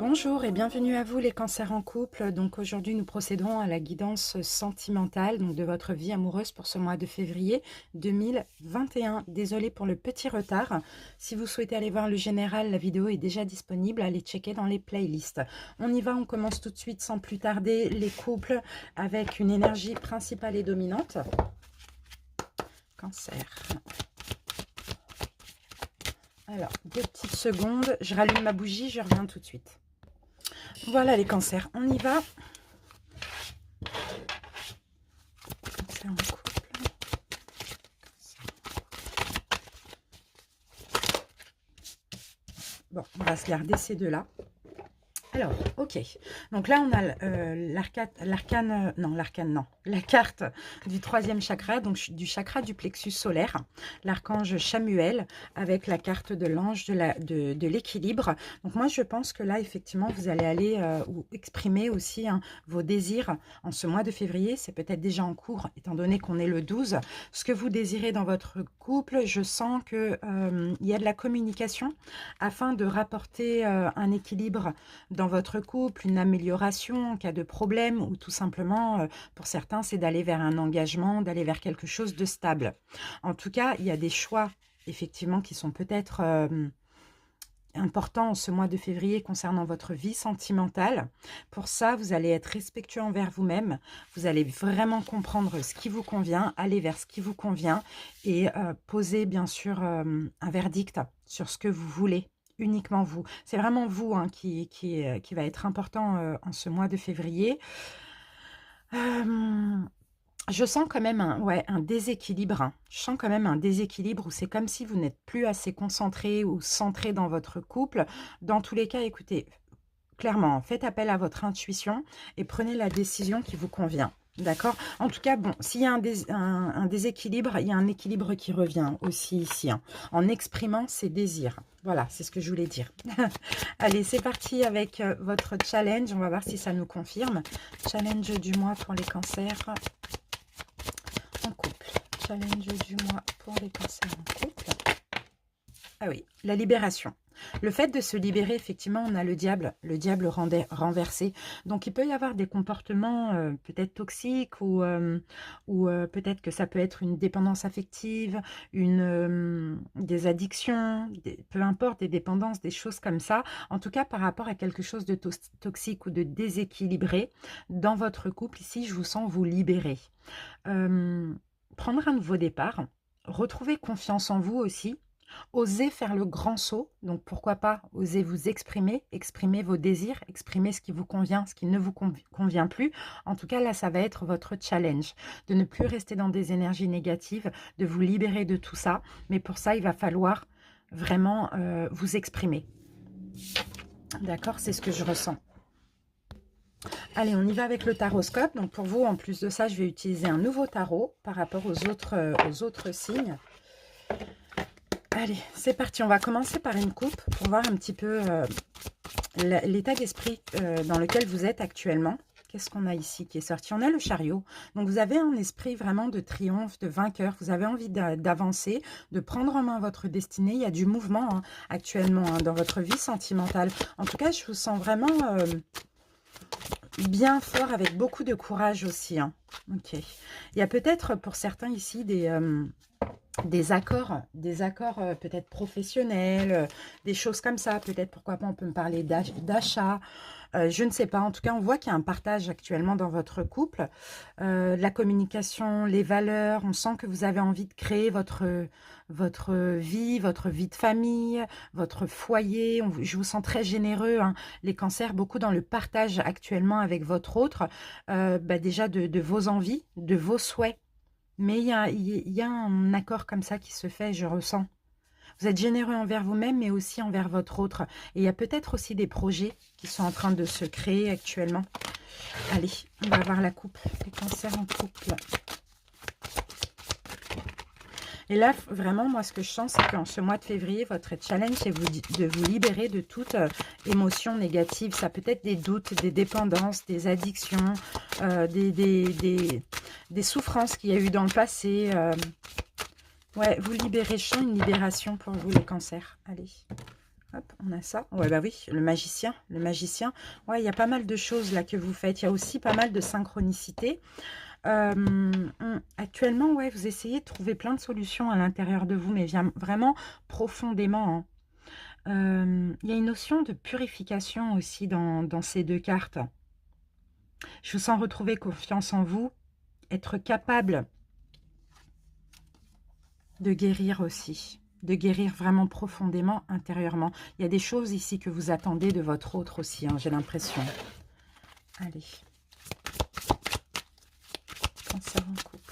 Bonjour et bienvenue à vous les cancers en couple. Donc aujourd'hui nous procédons à la guidance sentimentale donc de votre vie amoureuse pour ce mois de février 2021. Désolée pour le petit retard. Si vous souhaitez aller voir le général, la vidéo est déjà disponible. Allez checker dans les playlists. On y va, on commence tout de suite sans plus tarder les couples avec une énergie principale et dominante. Cancer. Alors, 2 petites secondes, je rallume ma bougie, je reviens tout de suite. Voilà les cancers, on y va. Cancer en couple. Bon, on va se garder ces deux-là. Alors, ok. Donc là, on a la carte du troisième chakra, donc du chakra du plexus solaire, l'archange Chamuel, avec la carte de l'ange de l'équilibre. Donc moi, je pense que là, effectivement, vous allez aller ou exprimer aussi vos désirs en ce mois de février. C'est peut-être déjà en cours, étant donné qu'on est le 12. Ce que vous désirez dans votre couple, je sens qu'il y a de la communication afin de rapporter un équilibre dans votre couple, une amélioration en cas de problème, ou tout simplement, pour certains, c'est d'aller vers un engagement, d'aller vers quelque chose de stable. En tout cas, il y a des choix, effectivement, qui sont peut-être importants en ce mois de février concernant votre vie sentimentale. Pour ça, vous allez être respectueux envers vous-même, vous allez vraiment comprendre ce qui vous convient, aller vers ce qui vous convient et poser, bien sûr, un verdict sur ce que vous voulez. Uniquement vous. C'est vraiment vous qui va être important en ce mois de février. Je sens quand même un déséquilibre. Je sens quand même un déséquilibre où c'est comme si vous n'êtes plus assez concentré ou centré dans votre couple. Dans tous les cas, écoutez, clairement, faites appel à votre intuition et prenez la décision qui vous convient. D'accord? En tout cas, bon, s'il y a un déséquilibre, il y a un équilibre qui revient aussi ici, en exprimant ses désirs. Voilà, c'est ce que je voulais dire. Allez, c'est parti avec votre challenge. On va voir si ça nous confirme. Challenge du mois pour les cancers en couple. Challenge du mois pour les cancers en couple. Ah oui, la libération. Le fait de se libérer, effectivement, on a le diable renversé. Donc, il peut y avoir des comportements peut-être toxiques ou peut-être que ça peut être une dépendance affective, des addictions, peu importe, des dépendances, des choses comme ça. En tout cas, par rapport à quelque chose de toxique ou de déséquilibré dans votre couple, ici, je vous sens vous libérer. Prendre un nouveau départ, retrouver confiance en vous aussi. Osez faire le grand saut, donc pourquoi pas oser vous exprimer, exprimer vos désirs, exprimer ce qui vous convient, ce qui ne vous convient plus. En tout cas, là, ça va être votre challenge, de ne plus rester dans des énergies négatives, de vous libérer de tout ça. Mais pour ça, il va falloir vraiment vous exprimer. D'accord, c'est ce que je ressens. Allez, on y va avec le taroscope. Donc pour vous, en plus de ça, je vais utiliser un nouveau tarot par rapport aux autres signes. Allez, c'est parti. On va commencer par une coupe pour voir un petit peu l'état d'esprit dans lequel vous êtes actuellement. Qu'est-ce qu'on a ici qui est sorti? On a le chariot. Donc, vous avez un esprit vraiment de triomphe, de vainqueur. Vous avez envie d'avancer, de prendre en main votre destinée. Il y a du mouvement actuellement dans votre vie sentimentale. En tout cas, je vous sens vraiment bien fort avec beaucoup de courage aussi. Ok. Il y a peut-être pour certains ici des accords peut-être professionnels, des choses comme ça. Peut-être, pourquoi pas, on peut me parler d'achat. Je ne sais pas. En tout cas, on voit qu'il y a un partage actuellement dans votre couple. La communication, les valeurs. On sent que vous avez envie de créer votre vie de famille, votre foyer. Je vous sens très généreux, les cancers, beaucoup dans le partage actuellement avec votre autre. Déjà de vos envies, de vos souhaits. Mais il y a un accord comme ça qui se fait, je ressens. Vous êtes généreux envers vous-même, mais aussi envers votre autre. Et il y a peut-être aussi des projets qui sont en train de se créer actuellement. Allez, on va voir la coupe. Les cancers en couple. Et là, vraiment, moi, ce que je sens, c'est qu'en ce mois de février, votre challenge, c'est de vous libérer de toute émotion négative. Ça peut être des doutes, des dépendances, des addictions, des souffrances qu'il y a eu dans le passé. Ouais, vous libérez. Je sens une libération pour vous, les cancers. Allez, Hop, on a ça. Ouais, bah oui, le magicien, le magicien. Ouais, il y a pas mal de choses là que vous faites. Il y a aussi pas mal de synchronicité. Actuellement, ouais, vous essayez de trouver plein de solutions à l'intérieur de vous, mais vraiment profondément, hein. Il y a une notion de purification aussi dans ces deux cartes. Je vous sens retrouver confiance en vous, être capable de guérir aussi, de guérir vraiment profondément, intérieurement. Il y a des choses ici que vous attendez de votre autre aussi, hein, j'ai l'impression. Allez. Cancer en couple.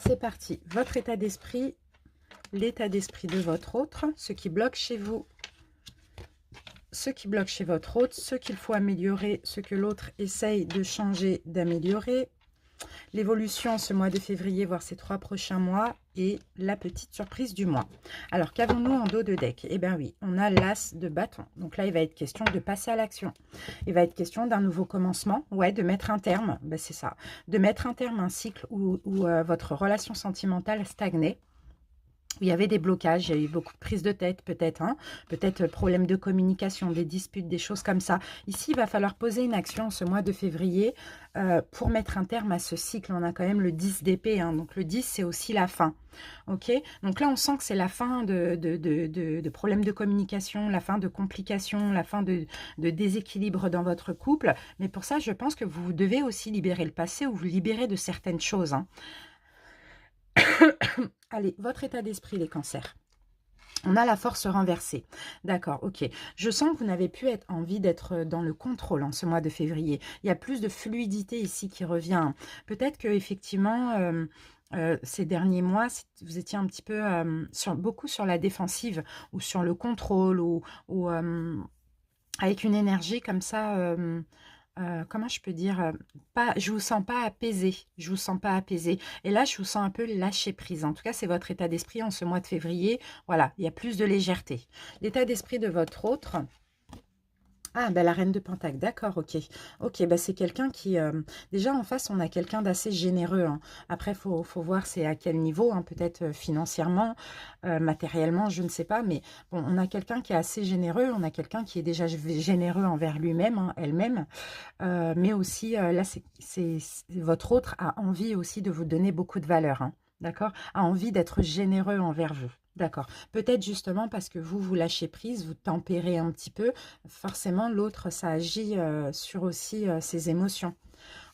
C'est parti. Votre état d'esprit, l'état d'esprit de votre autre, ce qui bloque chez vous, ce qui bloque chez votre autre, ce qu'il faut améliorer, ce que l'autre essaye de changer, d'améliorer, l'évolution ce mois de février, voire ces 3 prochains mois, et la petite surprise du mois. Alors, qu'avons-nous en dos de deck? Eh bien oui, on a l'as de bâton. Donc là, il va être question de passer à l'action. Il va être question d'un nouveau commencement, ouais, de mettre un terme, ben, c'est ça, de mettre un terme à un cycle où votre relation sentimentale stagnait. Il y avait des blocages, il y a eu beaucoup de prises de tête peut-être, hein, peut-être problème de communication, des disputes, des choses comme ça. Ici, il va falloir poser une action ce mois de février pour mettre un terme à ce cycle. On a quand même le 10 d'épée, hein, donc le 10, c'est aussi la fin. Ok, donc là, on sent que c'est la fin de problèmes de communication, la fin de complications, la fin de déséquilibre dans votre couple. Mais pour ça, je pense que vous devez aussi libérer le passé ou vous libérer de certaines choses, hein. Allez, votre état d'esprit, les cancers. On a la force renversée. D'accord, ok. Je sens que vous n'avez plus envie d'être dans le contrôle en ce mois de février. Il y a plus de fluidité ici qui revient. Peut-être que effectivement, ces derniers mois, vous étiez un petit peu beaucoup sur la défensive ou sur le contrôle ou avec une énergie comme ça. Comment je peux dire, pas, je vous sens pas apaisé, je vous sens pas apaisé. Et là, je vous sens un peu lâcher prise. En tout cas, c'est votre état d'esprit en ce mois de février. Voilà, il y a plus de légèreté. L'état d'esprit de votre autre. Ah, ben la reine de Pentacle, d'accord, ok. Ok, ben c'est quelqu'un qui... déjà, en face, on a quelqu'un d'assez généreux, hein. Après, faut voir c'est à quel niveau, hein, peut-être financièrement, matériellement, je ne sais pas. Mais bon, on a quelqu'un qui est assez généreux, on a quelqu'un qui est déjà généreux envers lui-même, hein, elle-même. Mais aussi, là, votre autre a envie aussi de vous donner beaucoup de valeur, hein, d'accord? A envie d'être généreux envers vous. D'accord. Peut-être justement parce que vous lâchez prise, vous tempérez un petit peu. Forcément, l'autre, ça agit sur aussi ses émotions.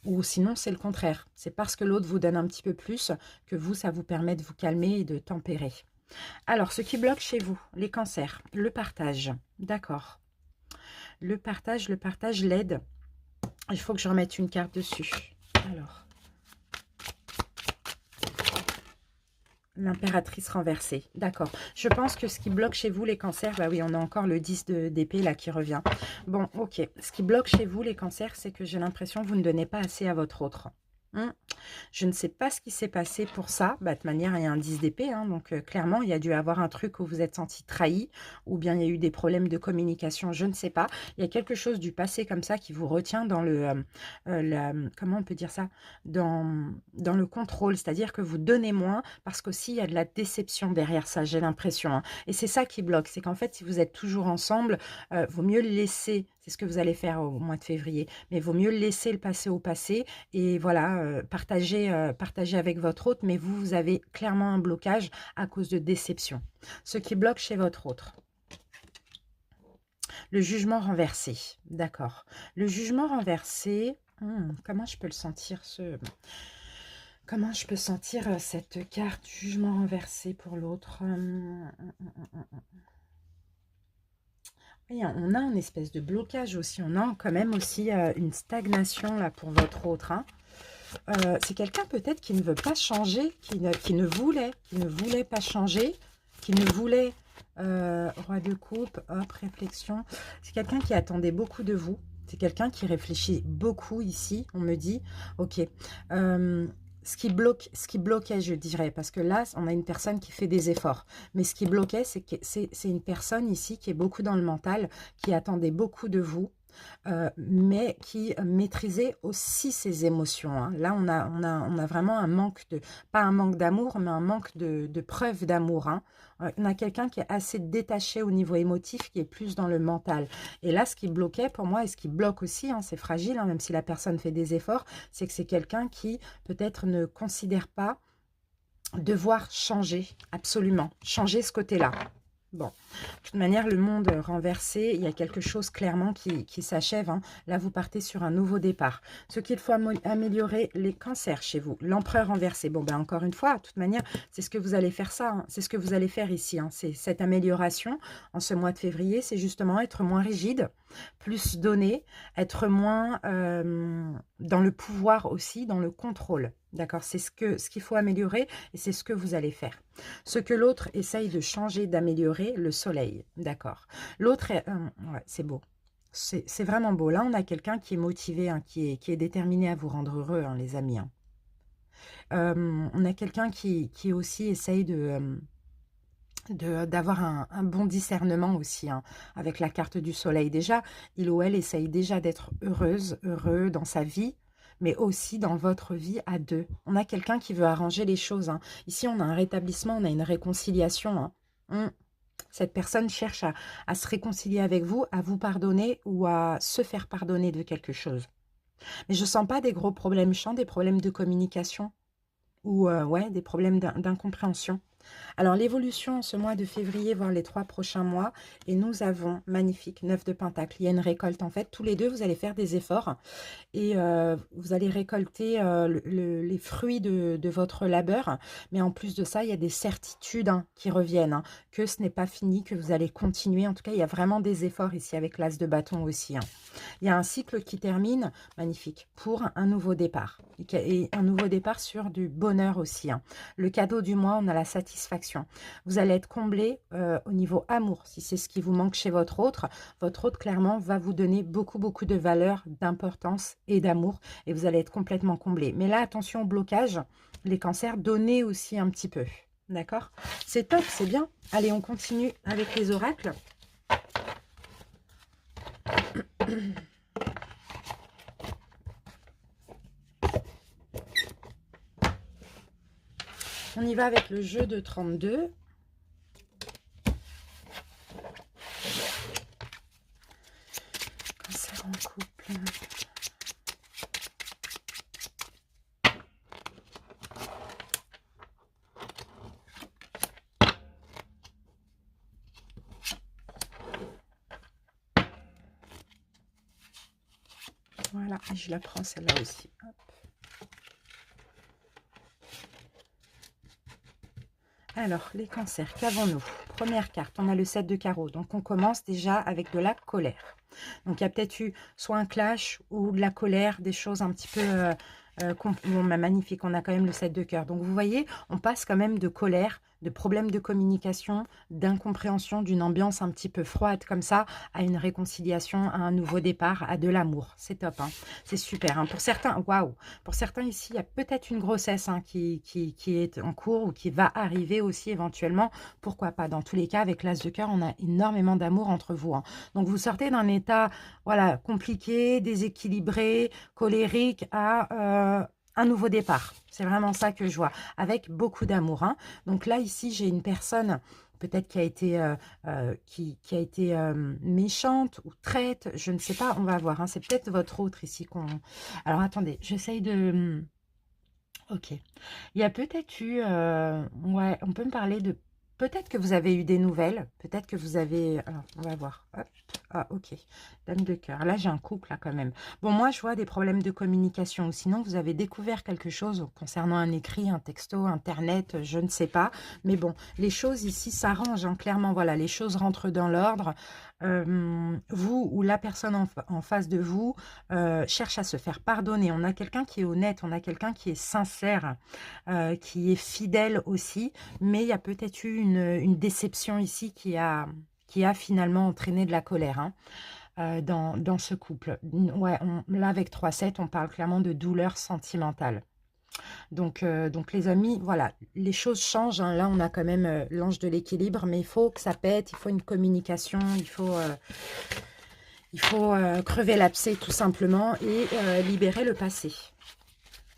Ou sinon, c'est le contraire. C'est parce que l'autre vous donne un petit peu plus que vous, ça vous permet de vous calmer et de tempérer. Alors, ce qui bloque chez vous, les cancers, le partage. D'accord. Le partage, l'aide. Il faut que je remette une carte dessus. Alors. L'impératrice renversée, d'accord. Je pense que ce qui bloque chez vous, les cancers, bah oui, on a encore le 10 d'épée là qui revient. Bon, ok. Ce qui bloque chez vous, les cancers, c'est que j'ai l'impression que vous ne donnez pas assez à votre autre. Je ne sais pas ce qui s'est passé pour ça. Bah, de toute manière, il y a un 10 d'épée, hein, donc clairement, il y a dû avoir un truc où vous êtes senti trahi, ou bien il y a eu des problèmes de communication, je ne sais pas. Il y a quelque chose du passé comme ça qui vous retient dans le... comment on peut dire ça? Dans le contrôle, c'est-à-dire que vous donnez moins, parce qu'aussi, il y a de la déception derrière ça, j'ai l'impression, hein. Et c'est ça qui bloque, c'est qu'en fait, si vous êtes toujours ensemble, vaut mieux le laisser, c'est ce que vous allez faire au mois de février, mais vaut mieux laisser le passé au passé, et voilà, partager avec votre autre, mais vous avez clairement un blocage à cause de déception. Ce qui bloque chez votre autre. Le jugement renversé, d'accord. Le jugement renversé, comment je peux le sentir Comment je peux sentir cette carte jugement renversé pour l'autre? Oui, on a une espèce de blocage aussi. On a quand même aussi une stagnation là pour votre autre, hein. C'est quelqu'un peut-être qui ne veut pas changer, qui ne voulait pas changer, qui ne voulait... roi de coupe, hop, réflexion. C'est quelqu'un qui attendait beaucoup de vous. C'est quelqu'un qui réfléchit beaucoup ici, on me dit. Ok. Ce qui bloquait, je dirais, parce que là, on a une personne qui fait des efforts. Mais ce qui bloquait, c'est que c'est une personne ici qui est beaucoup dans le mental, qui attendait beaucoup de vous. mais qui maîtrisait aussi ses émotions, hein. Là, on a vraiment un manque de, pas un manque d'amour, mais un manque de preuve d'amour, hein. On a quelqu'un qui est assez détaché au niveau émotif, qui est plus dans le mental. Et là, ce qui bloquait pour moi, et ce qui bloque aussi, hein, c'est fragile, hein, même si la personne fait des efforts, c'est que c'est quelqu'un qui peut-être ne considère pas devoir changer, absolument, changer ce côté-là. Bon, de toute manière, le monde renversé, il y a quelque chose clairement qui s'achève, hein. Là, vous partez sur un nouveau départ. Ce qu'il faut améliorer, les cancers chez vous. L'empereur renversé. Bon, ben encore une fois, de toute manière, c'est ce que vous allez faire ça, hein. C'est ce que vous allez faire ici, hein. C'est cette amélioration en ce mois de février, c'est justement être moins rigide, plus donné, être moins dans le pouvoir aussi, dans le contrôle. D'accord? C'est ce qu'il faut améliorer et c'est ce que vous allez faire. Ce que l'autre essaye de changer, d'améliorer, le soleil. D'accord. L'autre, ouais, c'est beau. C'est vraiment beau. Là, on a quelqu'un qui est motivé, hein, qui est déterminé à vous rendre heureux, hein, les amis, hein. On a quelqu'un qui aussi essaye d'avoir un bon discernement aussi, hein, avec la carte du soleil. Déjà, il ou elle essaye déjà d'être heureux dans sa vie, mais aussi dans votre vie à deux. On a quelqu'un qui veut arranger les choses, hein. Ici, on a un rétablissement, on a une réconciliation, hein. Cette personne cherche à se réconcilier avec vous, à vous pardonner ou à se faire pardonner de quelque chose. Mais je sens pas des gros problèmes, je sens des problèmes de communication ou ouais, des problèmes d'incompréhension. Alors, l'évolution ce mois de février, voire les 3 prochains mois, et nous avons, magnifique, 9 de Pentacle. Il y a une récolte, en fait. Tous les deux, vous allez faire des efforts et vous allez récolter les fruits de votre labeur. Mais en plus de ça, il y a des certitudes, hein, qui reviennent, hein, que ce n'est pas fini, que vous allez continuer. En tout cas, il y a vraiment des efforts ici avec l'as de bâton aussi, hein. Il y a un cycle qui termine, magnifique, pour un nouveau départ. Et un nouveau départ sur du bonheur aussi, hein. Le cadeau du mois, on a la satisfaction. Vous allez être comblé au niveau amour, si c'est ce qui vous manque chez votre autre. Votre autre, clairement, va vous donner beaucoup, beaucoup de valeur, d'importance et d'amour. Et vous allez être complètement comblé. Mais là, attention au blocage. Les cancers, donnez aussi un petit peu. D'accord? C'est top, c'est bien. Allez, on continue avec les oracles. On y va avec le jeu de 32. Cancer en couple. Voilà, et je la prends celle-là aussi. Hop. Alors, les cancers, qu'avons-nous? Première carte, on a le 7 de carreau. Donc, on commence déjà avec de la colère. Donc, il y a peut-être eu soit un clash ou de la colère, des choses un petit peu... bon, bah, magnifique, on a quand même le 7 de cœur. Donc, vous voyez, on passe quand même de colère, de problèmes de communication, d'incompréhension, d'une ambiance un petit peu froide comme ça, à une réconciliation, à un nouveau départ, à de l'amour. C'est top, hein. C'est super, hein. Pour certains, waouh! Pour certains ici, il y a peut-être une grossesse, hein, qui est en cours ou qui va arriver aussi éventuellement. Pourquoi pas? Dans tous les cas, avec l'as de cœur, on a énormément d'amour entre vous, hein. Donc, vous sortez d'un état, voilà, compliqué, déséquilibré, colérique, à un nouveau départ. C'est vraiment ça que je vois, avec beaucoup d'amour, hein. Donc là, ici, j'ai une personne peut-être qui a été, qui a été méchante ou traite, je ne sais pas, on va voir, hein. C'est peut-être votre autre ici qu'on... Alors, attendez, j'essaye de... Ok. Il y a peut-être eu... ouais, on peut me parler de... Peut-être que vous avez eu des nouvelles. Peut-être que vous avez... Alors, on va voir. Hop. Ah, ok. Dame de cœur. Là, j'ai un couple, là, quand même. Bon, moi, je vois des problèmes de communication. Ou sinon, vous avez découvert quelque chose concernant un écrit, un texto, Internet, je ne sais pas. Mais bon, les choses ici s'arrangent, hein, clairement. Voilà, les choses rentrent dans l'ordre. Vous ou la personne en face de vous cherche à se faire pardonner. On a quelqu'un qui est honnête, on a quelqu'un qui est sincère, qui est fidèle aussi, mais il y a peut-être eu une déception ici qui a finalement entraîné de la colère, hein, dans ce couple. Ouais, là avec 3-7, on parle clairement de douleur sentimentale. Donc les amis, voilà, les choses changent, hein. Là, on a quand même l'ange de l'équilibre, mais il faut que ça pète, il faut une communication, Il faut crever l'abcès tout simplement et libérer le passé.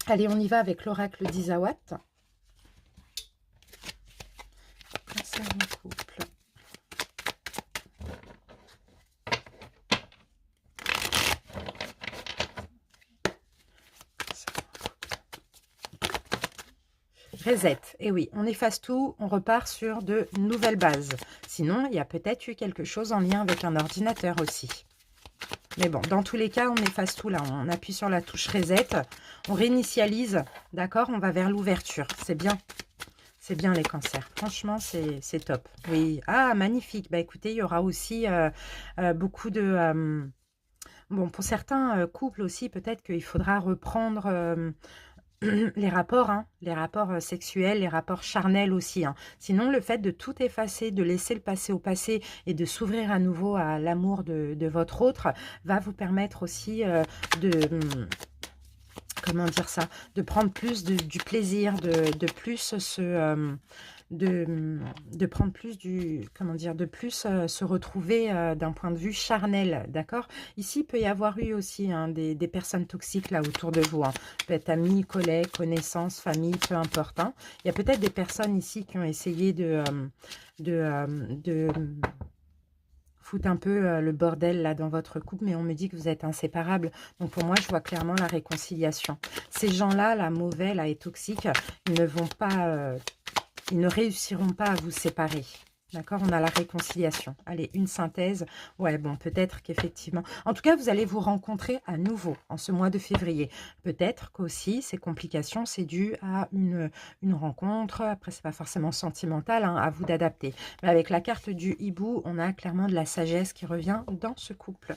Allez, on y va avec l'oracle d'Isawat. Cancer en couple. Reset. Et oui, on efface tout, on repart sur de nouvelles bases. Sinon, il y a peut-être eu quelque chose en lien avec un ordinateur aussi. Mais bon, dans tous les cas, on efface tout là. On appuie sur la touche reset, on réinitialise, d'accord? On va vers l'ouverture. C'est bien. C'est bien les cancers. Franchement, c'est top. Oui. Ah, magnifique. Bah écoutez, il y aura aussi beaucoup de... bon, pour certains couples aussi, peut-être qu'il faudra reprendre... les rapports, hein, les rapports sexuels, les rapports charnels aussi. Hein. Sinon, le fait de tout effacer, de laisser le passé au passé et de s'ouvrir à nouveau à l'amour de votre autre va vous permettre aussi de... comment dire ça? De prendre plus du plaisir, de plus de prendre plus du, comment dire, de plus se retrouver d'un point de vue charnel, d'accord? Ici, il peut y avoir eu aussi hein, des personnes toxiques là autour de vous, hein. Peut-être amis, collègues, connaissances, famille, peu importe. Hein. Il y a peut-être des personnes ici qui ont essayé de foutre un peu le bordel là dans votre couple, mais on me dit que vous êtes inséparables. Donc pour moi, je vois clairement la réconciliation. Ces gens-là, là, mauvais, là, et toxiques, ils ne vont pas... ils ne réussiront pas à vous séparer. D'accord? On a la réconciliation. Allez, une synthèse. Ouais, bon, peut-être qu'effectivement... En tout cas, vous allez vous rencontrer à nouveau en ce mois de février. Peut-être qu'aussi, ces complications, c'est dû à une rencontre. Après, c'est pas forcément sentimental, hein, à vous d'adapter. Mais avec la carte du hibou, on a clairement de la sagesse qui revient dans ce couple.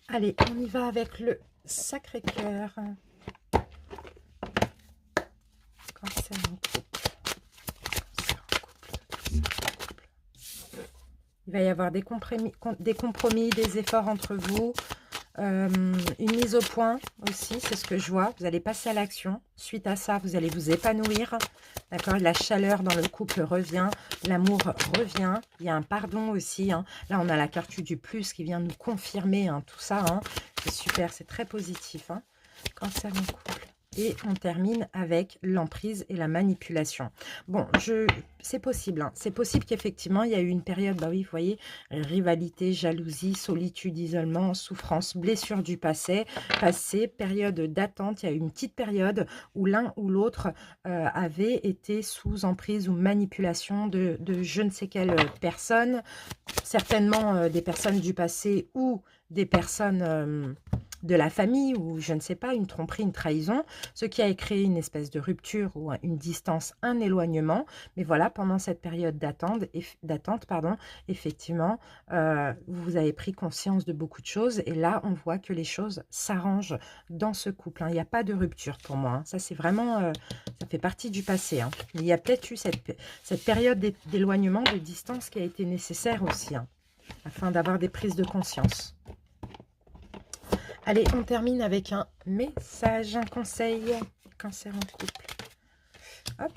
Allez, on y va avec le Sacré-Cœur. Cancer en couple. Il va y avoir des compromis, des efforts entre vous, une mise au point aussi, c'est ce que je vois. Vous allez passer à l'action. Suite à ça, vous allez vous épanouir. D'accord? La chaleur dans le couple revient, l'amour revient. Il y a un pardon aussi. Hein. Là, on a la carte du plus qui vient nous confirmer hein, tout ça. Hein. C'est super, c'est très positif. Hein. Cancer en couple. Et on termine avec l'emprise et la manipulation. Bon, c'est possible. Hein. C'est possible qu'effectivement, il y a eu une période, bah oui, vous voyez, rivalité, jalousie, solitude, isolement, souffrance, blessure du passé, période d'attente. Il y a eu une petite période où l'un ou l'autre avait été sous emprise ou manipulation de je ne sais quelle personne. Certainement des personnes du passé ou des personnes... de la famille ou je ne sais pas, une tromperie, une trahison, ce qui a créé une espèce de rupture ou une distance, un éloignement. Mais voilà, pendant cette période d'attente, effectivement, vous avez pris conscience de beaucoup de choses et là, on voit que les choses s'arrangent dans ce couple. Hein. Il n'y a pas de rupture pour moi. Hein. Ça, c'est vraiment, ça fait partie du passé. Hein. Mais il y a peut-être eu cette période d'éloignement, de distance qui a été nécessaire aussi, hein, afin d'avoir des prises de conscience. Allez, on termine avec un message, un conseil. Cancer en couple. Hop.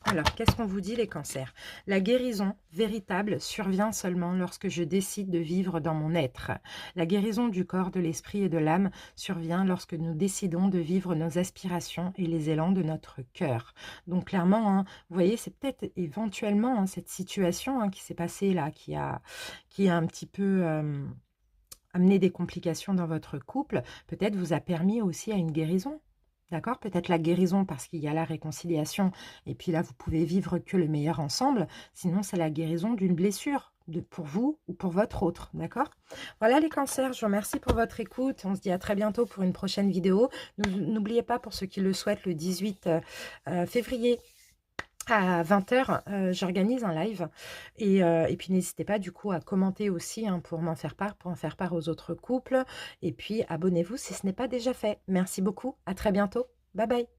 Alors, qu'est-ce qu'on vous dit les cancers? La guérison véritable survient seulement lorsque je décide de vivre dans mon être. La guérison du corps, de l'esprit et de l'âme survient lorsque nous décidons de vivre nos aspirations et les élans de notre cœur. Donc clairement, hein, vous voyez, c'est peut-être éventuellement hein, cette situation hein, qui s'est passée là, qui a un petit peu... amener des complications dans votre couple, peut-être vous a permis aussi à une guérison. D'accord? Peut-être la guérison parce qu'il y a la réconciliation et puis là, vous pouvez vivre que le meilleur ensemble. Sinon, c'est la guérison d'une blessure pour vous ou pour votre autre. D'accord? Voilà les cancers, je vous remercie pour votre écoute. On se dit à très bientôt pour une prochaine vidéo. N'oubliez pas, pour ceux qui le souhaitent, le 18 février, à 20 h, j'organise un live et puis n'hésitez pas du coup à commenter aussi hein, pour en faire part aux autres couples et puis abonnez-vous si ce n'est pas déjà fait. Merci beaucoup, à très bientôt, bye bye.